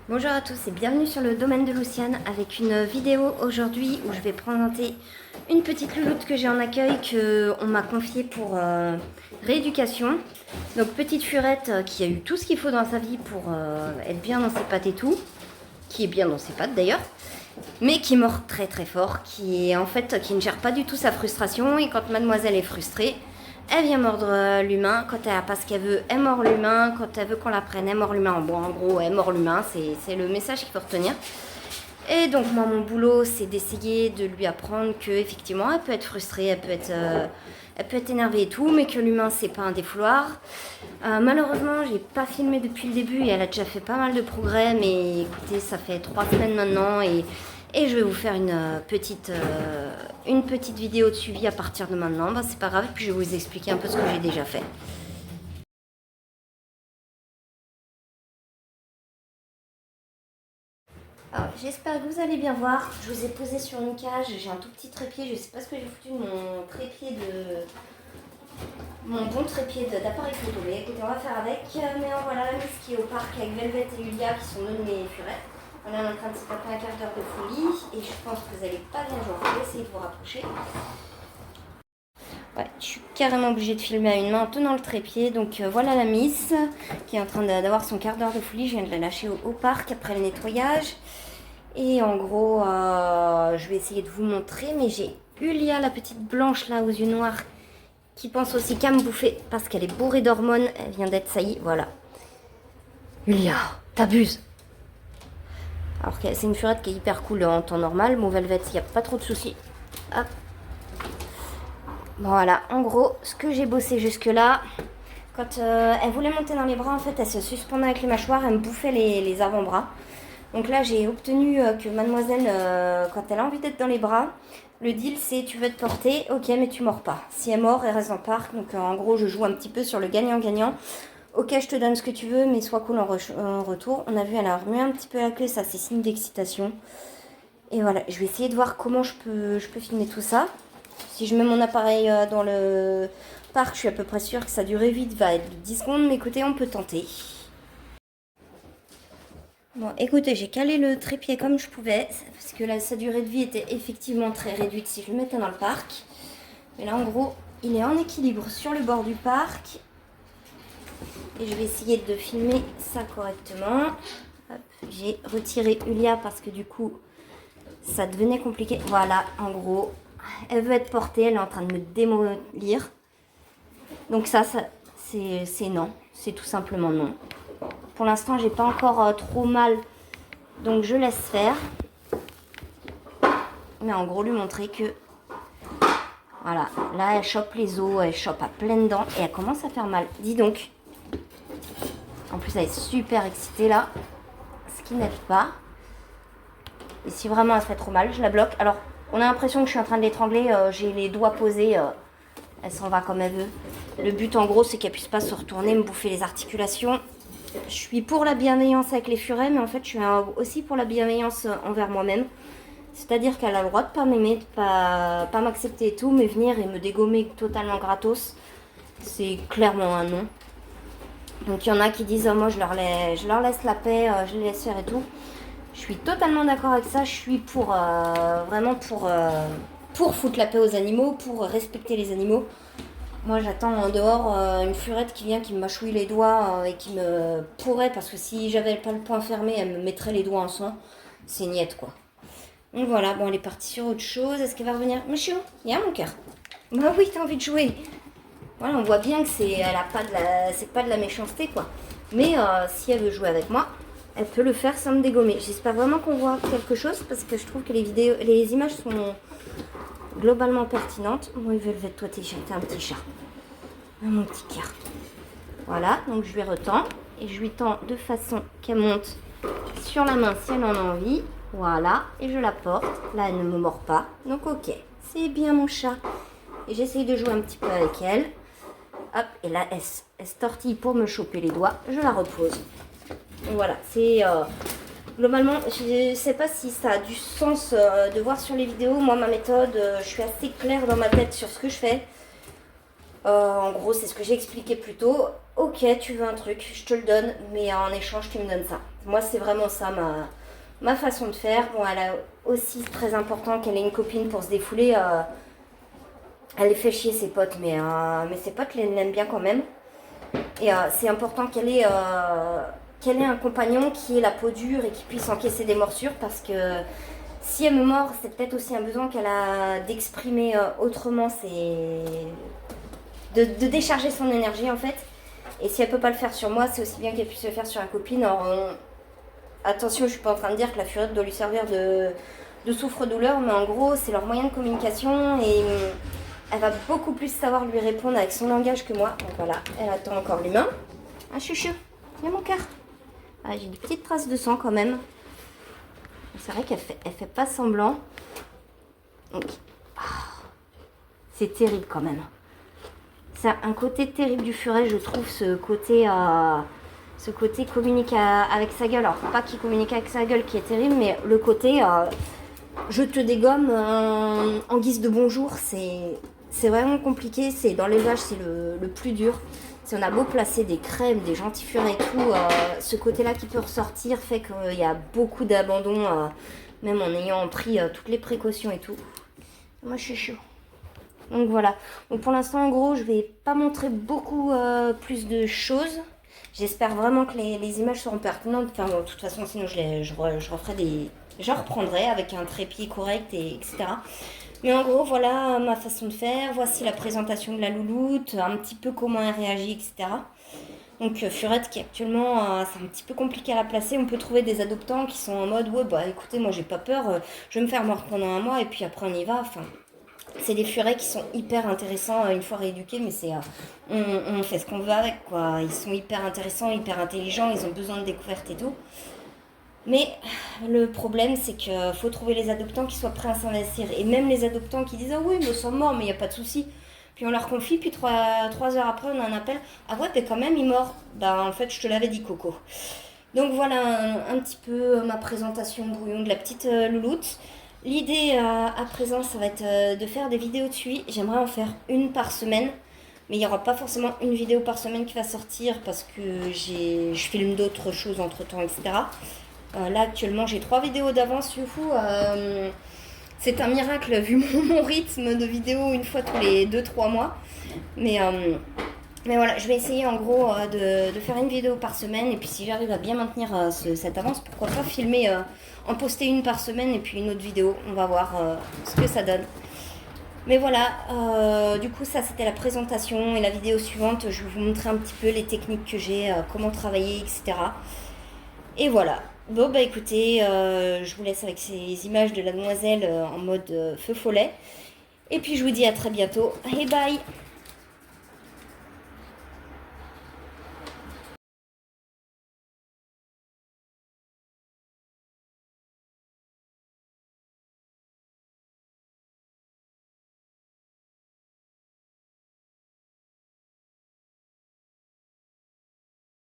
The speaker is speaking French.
Bonjour à tous et bienvenue sur le domaine de Luciane avec une vidéo aujourd'hui où je vais présenter une petite louloute que j'ai en accueil qu'on m'a confiée pour rééducation. Donc petite furette qui a eu tout ce qu'il faut dans sa vie pour être bien dans ses pattes et tout, qui est bien dans ses pattes d'ailleurs, mais qui mord très très fort, qui ne gère pas du tout sa frustration et quand mademoiselle est frustrée, elle vient mordre l'humain. Quand elle n'a pas ce qu'elle veut, elle mord l'humain. Quand elle veut qu'on la prenne, elle mord l'humain. Bon, en gros, elle mord l'humain. C'est le message qu'il faut retenir. Et donc, moi, mon boulot, c'est d'essayer de lui apprendre que effectivement, elle peut être frustrée, elle peut être énervée et tout, mais que l'humain, c'est pas un défouloir. Malheureusement, j'ai pas filmé depuis le début et elle a déjà fait pas mal de progrès. Mais écoutez, ça fait 3 semaines maintenant et je vais vous faire une petite vidéo de suivi à partir de maintenant. Ben, c'est pas grave, puis je vais vous expliquer un peu ce que j'ai déjà fait. Alors, j'espère que vous allez bien voir. Je vous ai posé sur une cage. J'ai un tout petit trépied. Je sais pas ce que j'ai foutu de mon bon trépied d'appareil photo. Mais écoutez, on va faire avec. Mais voilà la Miss qui est au parc avec Velvet et Julia qui sont deux de mes furettes. On est en train de se taper un quart d'heure de folie et je pense que vous n'allez pas bien jouer. Je vais essayer de vous rapprocher. Ouais, je suis carrément obligée de filmer à une main en tenant le trépied. Donc voilà la Miss qui est en train d'avoir son quart d'heure de folie. Je viens de la lâcher au parc après le nettoyage. Et en gros, je vais essayer de vous montrer. Mais j'ai Julia, la petite blanche là aux yeux noirs, qui pense aussi qu'à me bouffer parce qu'elle est bourrée d'hormones. Elle vient d'être saillie, voilà. Julia, t'abuses. Alors que c'est une furette qui est hyper cool en temps normal. Mon Velvet, il n'y a pas trop de soucis. Hop. Voilà, en gros, ce que j'ai bossé jusque là, quand elle voulait monter dans les bras, en fait, elle se suspendait avec les mâchoires, elle me bouffait les avant-bras. Donc là, j'ai obtenu que mademoiselle, quand elle a envie d'être dans les bras, le deal c'est tu veux te porter, ok, mais tu mords pas. Si elle mord, elle reste dans le parc. Donc en gros, je joue un petit peu sur le gagnant-gagnant. Ok, je te donne ce que tu veux, mais sois cool en retour. On a vu, elle a remué un petit peu la queue, ça c'est signe d'excitation. Et voilà, je vais essayer de voir comment je peux filmer tout ça. Si je mets mon appareil dans le parc, je suis à peu près sûre que sa durée vite va être de 10 secondes. Mais écoutez, on peut tenter. Bon, écoutez, j'ai calé le trépied comme je pouvais. Parce que là, sa durée de vie était effectivement très réduite si je le mettais dans le parc. Mais là, en gros, il est en équilibre sur le bord du parc. Et je vais essayer de filmer ça correctement. J'ai retiré Julia parce que du coup, ça devenait compliqué. Voilà, en gros, elle veut être portée, elle est en train de me démolir. Donc ça c'est non, c'est tout simplement non. Pour l'instant, j'ai pas encore trop mal, donc je laisse faire. Mais en gros, lui montrer que, voilà, là elle chope les os, elle chope à pleines dents et elle commence à faire mal. Dis donc. En plus, elle est super excitée là, ce qui n'aide pas. Et si vraiment elle se fait trop mal, je la bloque. Alors, on a l'impression que je suis en train de l'étrangler, j'ai les doigts posés, elle s'en va comme elle veut. Le but en gros, c'est qu'elle puisse pas se retourner, me bouffer les articulations. Je suis pour la bienveillance avec les furets, mais en fait, je suis aussi pour la bienveillance envers moi-même. C'est-à-dire qu'elle a le droit de pas m'aimer, de pas m'accepter et tout, mais venir et me dégommer totalement gratos, c'est clairement un non. Donc il y en a qui disent, moi je leur laisse la paix, je les laisse faire et tout. Je suis totalement d'accord avec ça. Je suis pour vraiment pour foutre la paix aux animaux, pour respecter les animaux. Moi, j'attends en dehors une furette qui vient, qui me mâchouille les doigts et qui me pourrait, parce que si j'avais pas le poing fermé, elle me mettrait les doigts en sang. C'est niette, quoi. Donc voilà, bon, elle est partie sur autre chose. Est-ce qu'elle va revenir? Monsieur, il y a mon cœur. Bah oui, t'as envie de jouer. Voilà, on voit bien que c'est pas de la méchanceté, quoi. Mais si elle veut jouer avec moi, elle peut le faire sans me dégommer. J'espère vraiment qu'on voit quelque chose parce que je trouve que les images sont globalement pertinentes. Bon, il veut lever de toi, t'es un petit chat. Ah, mon petit cœur. Voilà, donc je lui retends et je lui tends de façon qu'elle monte sur la main si elle en a envie. Voilà, et je la porte. Là, elle ne me mord pas. Donc, ok, c'est bien mon chat. Et j'essaye de jouer un petit peu avec elle. Hop, et là, elle se tortille pour me choper les doigts. Je la repose. Voilà, c'est globalement, je ne sais pas si ça a du sens de voir sur les vidéos. Moi, ma méthode, je suis assez claire dans ma tête sur ce que je fais. En gros, c'est ce que j'ai expliqué plus tôt. Ok, tu veux un truc, je te le donne, mais en échange, tu me donnes ça. Moi, c'est vraiment ça ma façon de faire. Bon, elle a aussi très important qu'elle ait une copine pour se défouler. Elle les fait chier ses potes, mais ses potes l'aiment bien quand même. Et c'est important qu'elle ait un compagnon qui ait la peau dure et qui puisse encaisser des morsures, parce que si elle me mord, c'est peut-être aussi un besoin qu'elle a d'exprimer autrement, de décharger son énergie en fait. Et si elle peut pas le faire sur moi, c'est aussi bien qu'elle puisse le faire sur la copine. Alors, attention, je suis pas en train de dire que la furette doit lui servir de souffre-douleur, mais en gros, c'est leur moyen de communication et elle va beaucoup plus savoir lui répondre avec son langage que moi. Donc voilà, elle attend encore l'humain. Ah, chouchou, viens mon cœur. Ah, j'ai des petites traces de sang quand même. C'est vrai qu'elle fait pas semblant. Donc, c'est terrible quand même. C'est un côté terrible du furet, je trouve, ce côté communiquer avec sa gueule. Alors, pas qu'il communique avec sa gueule qui est terrible, mais le côté je te dégomme en guise de bonjour, c'est vraiment compliqué. C'est dans l'élevage, c'est le plus dur. Si on a beau placer des crèmes, des gentilfurets et tout, ce côté-là qui peut ressortir fait qu'il y a beaucoup d'abandon, même en ayant pris toutes les précautions et tout. Moi, je suis chaud. Donc voilà. Donc pour l'instant, en gros, je vais pas montrer beaucoup plus de choses. J'espère vraiment que les images seront pertinentes. Enfin, bon, de toute façon, sinon je reprendrai avec un trépied correct, etc. Mais en gros, voilà ma façon de faire. Voici la présentation de la louloute, un petit peu comment elle réagit, etc. Donc Furette qui actuellement, c'est un petit peu compliqué à la placer. On peut trouver des adoptants qui sont en mode, ouais, bah écoutez, moi j'ai pas peur, je vais me faire mordre pendant un mois et puis après on y va. Enfin, c'est des furets qui sont hyper intéressants une fois rééduqués, mais on fait ce qu'on veut avec, quoi. Ils sont hyper intéressants, hyper intelligents, ils ont besoin de découvertes et tout. Mais le problème, c'est qu'il faut trouver les adoptants qui soient prêts à s'investir. Et même les adoptants qui disent « Ah oui, ils me sont morts, mais il n'y a pas de souci ». Puis on leur confie, puis 3 heures après, on a un appel « Ah ouais, mais quand même, il est mort ». Bah en fait, je te l'avais dit, Coco. Donc voilà un petit peu ma présentation brouillon de la petite louloute. L'idée à présent, ça va être de faire des vidéos de suivi. J'aimerais en faire une par semaine. Mais il n'y aura pas forcément une vidéo par semaine qui va sortir parce que je filme d'autres choses entre temps, etc. Là actuellement j'ai 3 vidéos d'avance, youhou. C'est un miracle vu mon rythme de vidéo une fois tous les 2-3 mois. Mais voilà, je vais essayer en gros de faire une vidéo par semaine. Et puis si j'arrive à bien maintenir cette avance, pourquoi pas filmer, en poster une par semaine et puis une autre vidéo. On va voir ce que ça donne. Mais voilà, du coup ça c'était la présentation et la vidéo suivante, je vais vous montrer un petit peu les techniques que j'ai, comment travailler, etc. Et voilà. Bon bah écoutez, je vous laisse avec ces images de la demoiselle en mode feu follet. Et puis je vous dis à très bientôt. Bye bye.